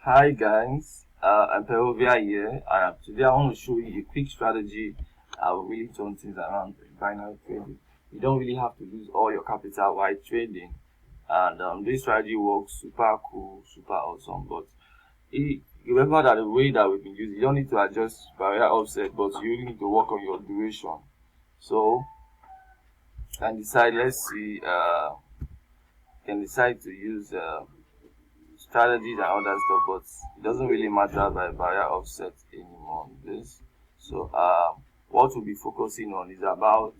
Hi guys, I'm Perovia here. Today I want to show you a quick strategy that will really turn things around in binary trading. You don't really have to lose all your capital while trading, and this strategy works super cool, super awesome. But remember that the way that we've been using, you don't need to adjust barrier offset, but you really need to work on your duration. So you can decide. Let's see. You can decide to use. Strategies and other stuff, but it doesn't really matter by barrier offset anymore on this. So what we'll be focusing on is about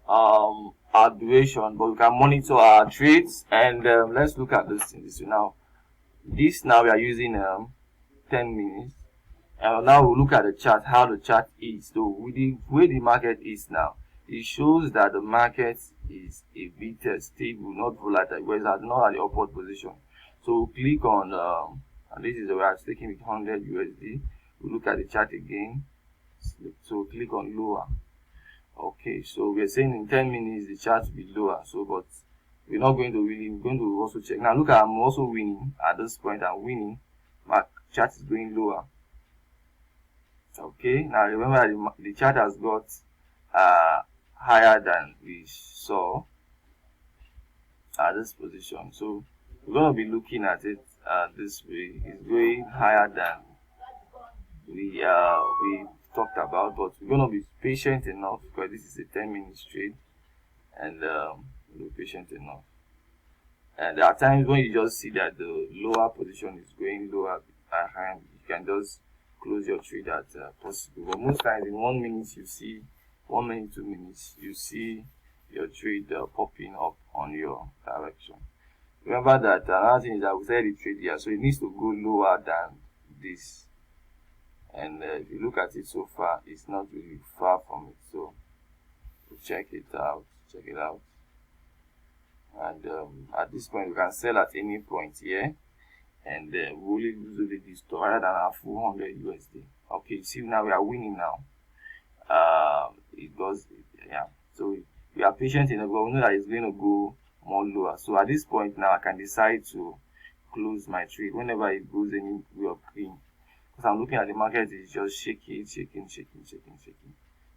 our duration, but we can monitor our trades. And let's look at this thing. This now we are using 10 minutes, and now we'll look at the chart, how the chart is. So with the way the market is now, it shows that the market is a bit stable, not volatile, whereas not at the upward position. So click on and this is where I'm taking with 100 USD. We look at the chart again. So click on lower. Okay, so we're saying in 10 minutes the chart will be lower. So but we're not going to really, we're going to also check. Now look at, I'm also winning at this point. I'm winning. My chart is going lower. Okay, now remember the chart has got higher than we saw at this position. So we're going to be looking at it this way. It's going higher than we talked about, but we're going to be patient enough because this is a 10-minute trade, and we'll be patient enough. And there are times when you just see that the lower position is going lower behind, you can just close your trade at possible. But most times in 1 minute you see 1 minute, 2 minutes, you see your trade popping up on your direction. Remember that another thing is that we said the trade here, so it needs to go lower than this. And if you look at it so far, it's not really far from it. So we'll check it out. And at this point, we can sell at any point here, and we only lose this rather than our full 100 USD. Okay, see now we are winning now. It goes, yeah. So we are patient enough, but we know that it's going to go more lower. So at this point now I can decide to close my trade whenever it goes any way of green, because I'm looking at the market is just shaking.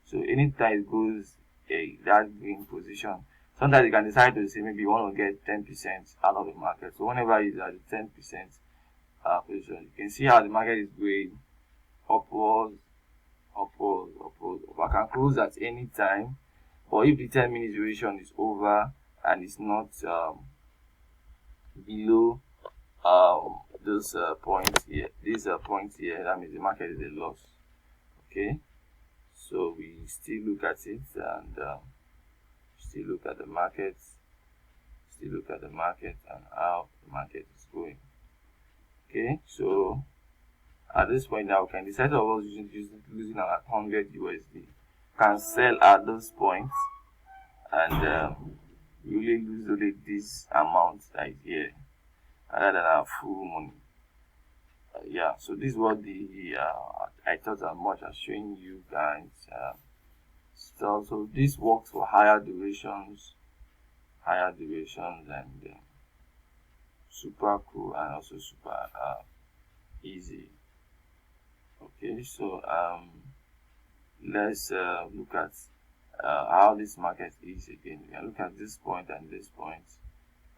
So anytime it goes that green position, sometimes you can decide to say maybe you want to get 10% out of the market. So whenever it's at the 10% position, you can see how the market is going upwards. I can close at any time, but if the 10-minute duration is over and it's not below this point here, that means the market is a loss. Okay, so we still look at it and still look at the market and how the market is going. Okay, so at this point now we can decide to avoid losing our 100 USD. Can sell at this point, and you only lose only this amount right here rather than our full money. Yeah, so this is what the I thought as much as showing you guys so this works for higher durations, and super cool and also super easy. Okay, so let's look at how this market is again. We can look at this point and this point.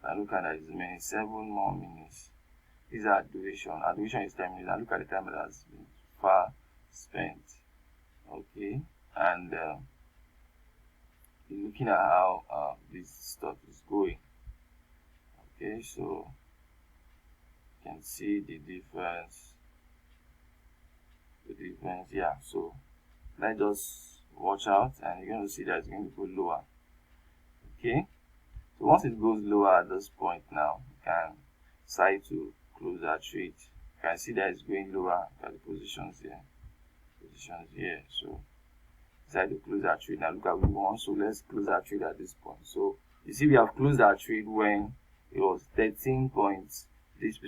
And look at as many 7 more minutes. These are duration. Our duration is 10 minutes. And look at the time that has been far spent. Okay, and looking at how this stuff is going. Okay, so you can see the difference. Yeah. So let's just watch out, and you're going to see that it's going to go lower. Okay, so once it goes lower at this point now, you can decide to close that trade. You can see that it's going lower at the positions here. So decide to close that trade. Now look at we1. So let's close that trade at this point. So you see we have closed our trade when it was 13 points.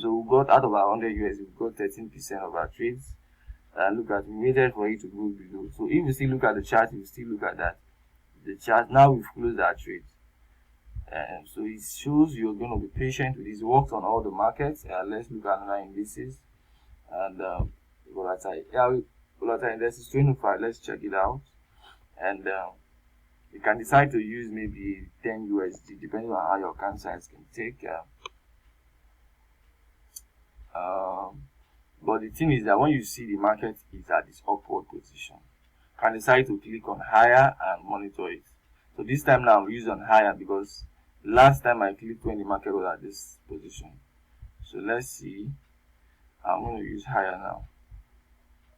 So we got out of our 100 USD, we got 13% of our trades. And look at, we waited for it to go below. So if you still look at the chart, you still look at that. The chart, now we've closed our trade. So it shows you're going to be patient with this. It works on all the markets. Let's look at another indices. and volatile. Yeah, volatile index is 25. Let's check it out, and you can decide to use maybe 10 USD depending on how your account size can take. But the thing is that when you see the market is at this upward position, you can decide to click on higher and monitor it. So this time now I'm using on higher because last time I clicked when the market was at this position. So let's see. I'm going to use higher now.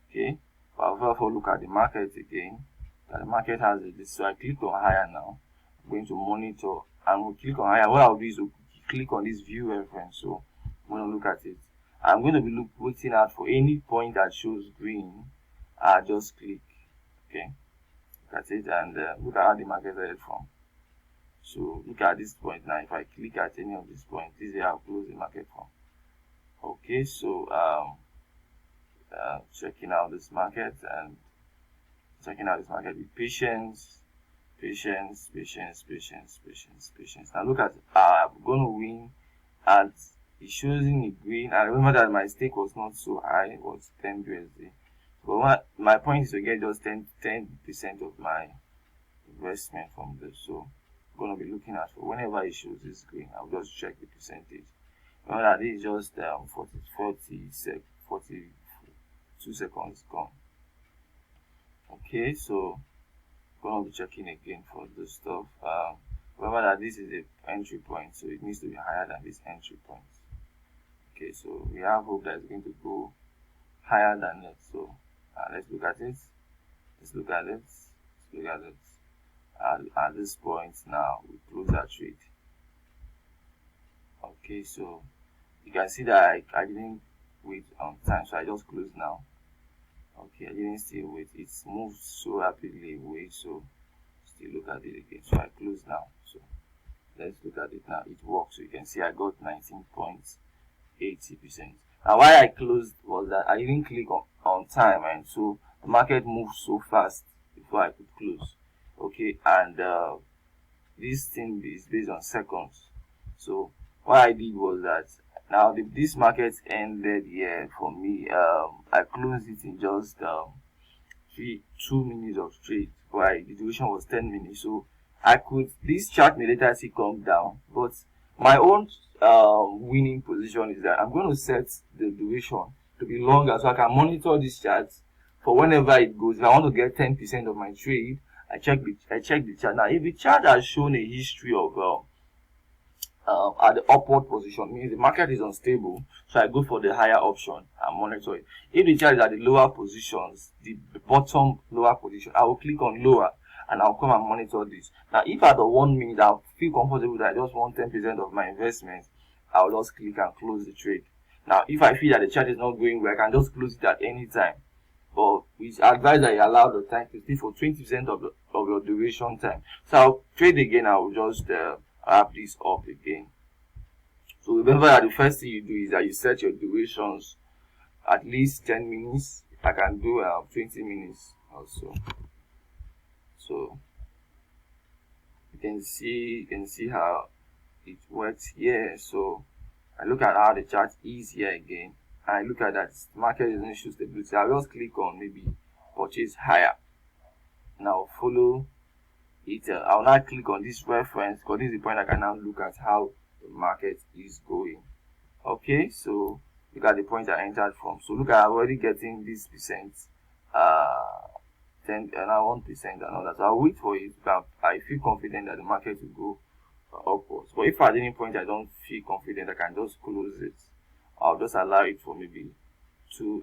Okay. But I'll therefore look at the market again. That the market has this. So I click on higher now. I'm going to monitor and we'll click on higher. What I'll do is click on this view reference. So I'm going to look at it. I'm going to be waiting out for any point that shows green. I'll just click. Okay. Look at it and look at how the market headed from. So look at this point now. If I click at any of these points, this is how close the market from. Okay, so checking out this market and checking out this market with patience. Now look at I'm going to win and it shows in the green. I remember that my stake was not so high, it was 10 USD. But my point is to get just 10% of my investment from this. So I'm going to be looking at for whenever it shows this green, I'll just check the percentage. Remember that this is just 42 seconds gone. Okay, so I'm going to be checking again for this stuff. Remember that this is the entry point, so it needs to be higher than this entry point. Okay, so we have hope that it's going to go higher than that. So let's look at it. At this point now, we close that trade. Okay, so you can see that I didn't wait on time, so I just close now. Okay, I didn't still wait. It's moved so rapidly away, so still look at it again. So I close now. So let's look at it now. It works. So you can see I got 19.80%. Now why I closed was that I didn't click on time, and so the market moved so fast before I could close. Okay, and this thing is based on seconds. So what I did was that now this market ended here for me. I closed it in just 2 minutes of trade. Why the duration was 10 minutes. So I could this chart may later see come down, but my own winning position is that I'm going to set the duration to be longer so I can monitor this chart for whenever it goes. If I want to get 10% of my trade, I check the chart. Now if the chart has shown a history of at the upward position, means the market is unstable, so I go for the higher option and monitor it. If the chart is at the lower positions, the bottom lower position, I will click on lower and I'll come and monitor this. Now if at the 1 minute I feel comfortable that I just want 10% of my investment, I'll just click and close the trade. Now if I feel that the chart is not going well, I can just close it at any time. But we advise that you allow the time to stay for 20% of your duration time. So I'll trade again. I will just wrap this up again. So remember that the first thing you do is that you set your durations at least 10 minutes. I can do 20 minutes also. So you can see how it works here. So I look at how the chart is here again. I look at that market is not show stability. I'll just click on maybe purchase higher. Now follow it. I'll now click on this reference because this is the point I can now look at how the market is going. Okay, so look at the point I entered from. So look at I'm already getting this percent, 10 and now 1% and all that. So I'll wait for it. But I feel confident that the market will go upwards. But if at any point I don't feel confident, I can just close it. I'll just allow it for maybe 2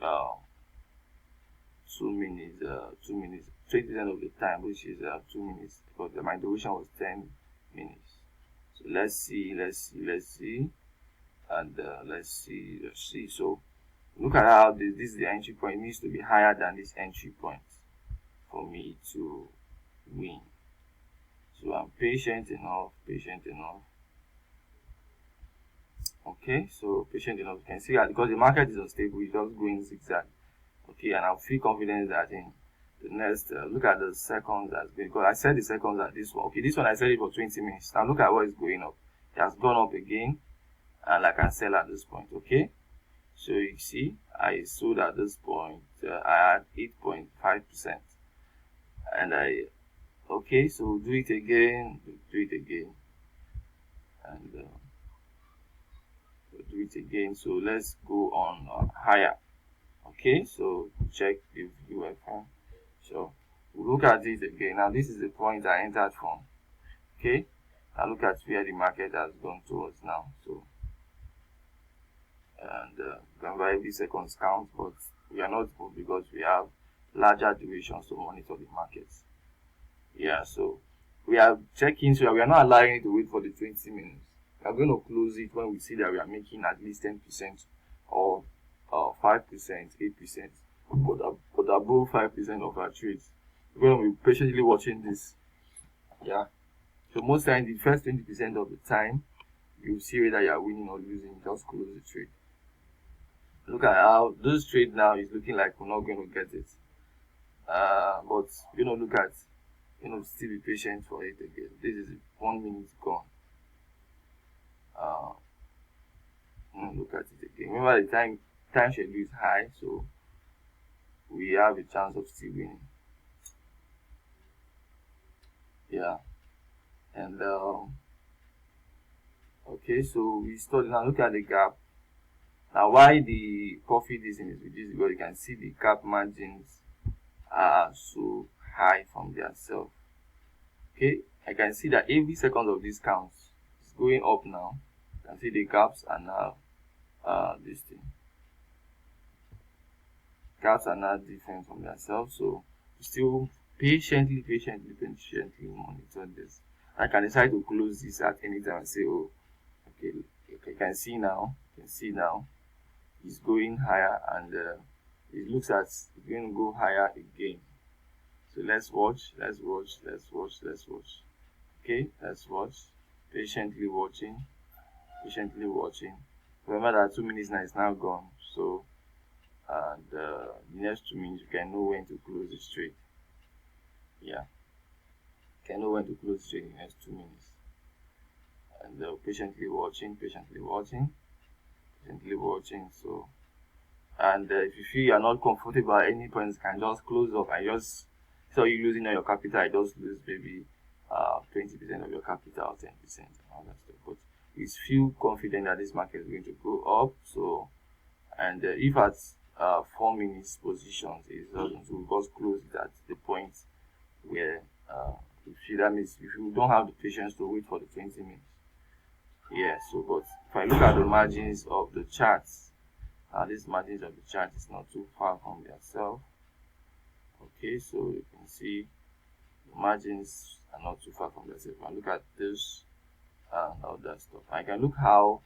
minutes, 20% of the time, which is 2 minutes, because my duration was 10 minutes. So let's see, and let's see. So look at how this is the entry point. It needs to be higher than this entry point for me to win. So I'm patient enough. Okay, so patient enough. You can see that because the market is unstable, it's just going zigzag. Okay, and I feel confident that in the next look at the seconds that's been, because I set the seconds at this one. Okay, this one I set it for 20 minutes. Now look at what is going up. It has gone up again, and I can sell at this point. Okay, So you see, I sold at this point. I had 8.5%, and okay. So do it again, and do it again. So let's go on higher. Okay, so check the UFM. So we'll look at it again. Now this is the point I entered from. Okay, now look at where the market has gone towards now. So and remember every seconds count, but we are not moved because we have larger durations to monitor the markets. Yeah, so we are checking, so we are not allowing it to wait for the 20 minutes. We are going to close it when we see that we are making at least 10% or 5%, 8%, but above 5% of our trades. We're going to be patiently watching this. Yeah. So most times, the first 20% of the time, you see whether you are winning or losing. Just close the trade. Look at how this trade now is looking like we're not going to get it. But look at, still be patient for it again. This is 1 minute gone. Look at it again. Remember the time schedule is high, so we have a chance of still winning. Yeah, and okay, so we study now. Look at the gap. Now, why the profit is reduced? Because you can see the gap margins are so high from their self. Okay, I can see that every second of this counts. It's going up now. You can see the gaps are now this thing. Gaps are now different from themselves, so still patiently monitor this. I can decide to close this at any time and say, oh, okay, you can see now, it's going higher, and it looks at it's going to go higher again. So let's watch. Okay, let's watch. Patiently watching. Remember that 2 minutes now is now gone. So the next 2 minutes you can know when to close the trade. Yeah, you can know when to close the trade in the next 2 minutes. And patiently watching. So, and if you feel you are not comfortable at any point, you can just close up. I just saw you losing on your capital. I just lose maybe 20% of your capital, 10%, and all that stuff. But you feel confident that this market is going to go up. So, and if at 4 minutes positions is doesn't, so we just close it at the point where you feel, that means if you don't have the patience to wait for the 20 minutes. Yeah, so but if I look at the margins of the charts, these margins of the chart is not too far from themselves. Okay, so you can see the margins are not too far from themselves. If I look at this and all that stuff, I can look how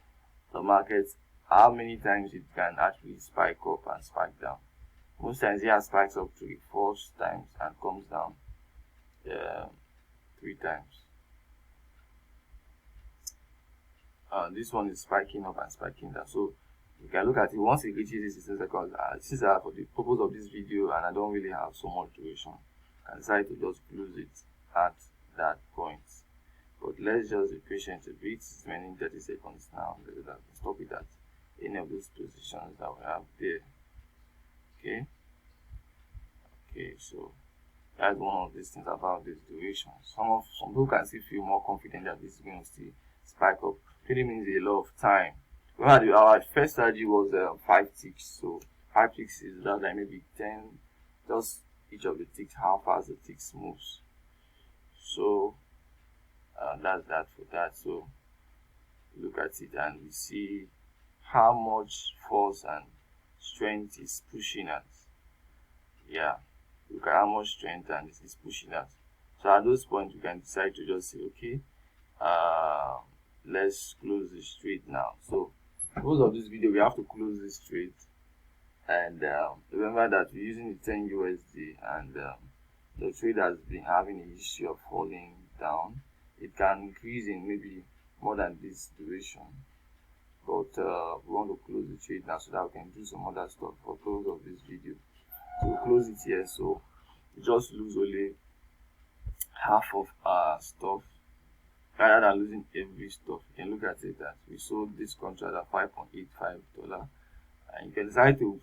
the market, how many times it can actually spike up and spike down. Most times it spikes up 3-4 times and comes down 3 times. This one is spiking up and spiking down. So you can look at it once it reaches this 16 seconds. Since for the purpose of this video and I don't really have so much duration, I can decide to just close it at that point. But let's just be patient a bit. It's remaining 30 seconds now. Let's stop it at any of those positions that we have there. Okay, so that's one of these things about this duration. Some people can still feel more confident that this is going to still spike up. 20 minutes is a lot of time. Remember, our first strategy was 5 ticks. So 5 ticks is that like maybe 10, just each of the ticks, how fast the ticks moves. So that's that for that. So look at it and we see how much force and strength is pushing at. Yeah, look at how much strength and this is pushing at. So at those points you can decide to just say, okay, let's close this trade now. So because of this video we have to close this trade, and remember that we're using the 10 USD, and the trade has been having a history of falling down. It can increase in maybe more than this duration, but we want to close the trade now so that we can do some other stuff for close of this video. So we'll close it here, so we just lose only half of our stuff rather than losing every stuff. You can look at it that we sold this contract at $5.85 and you can decide to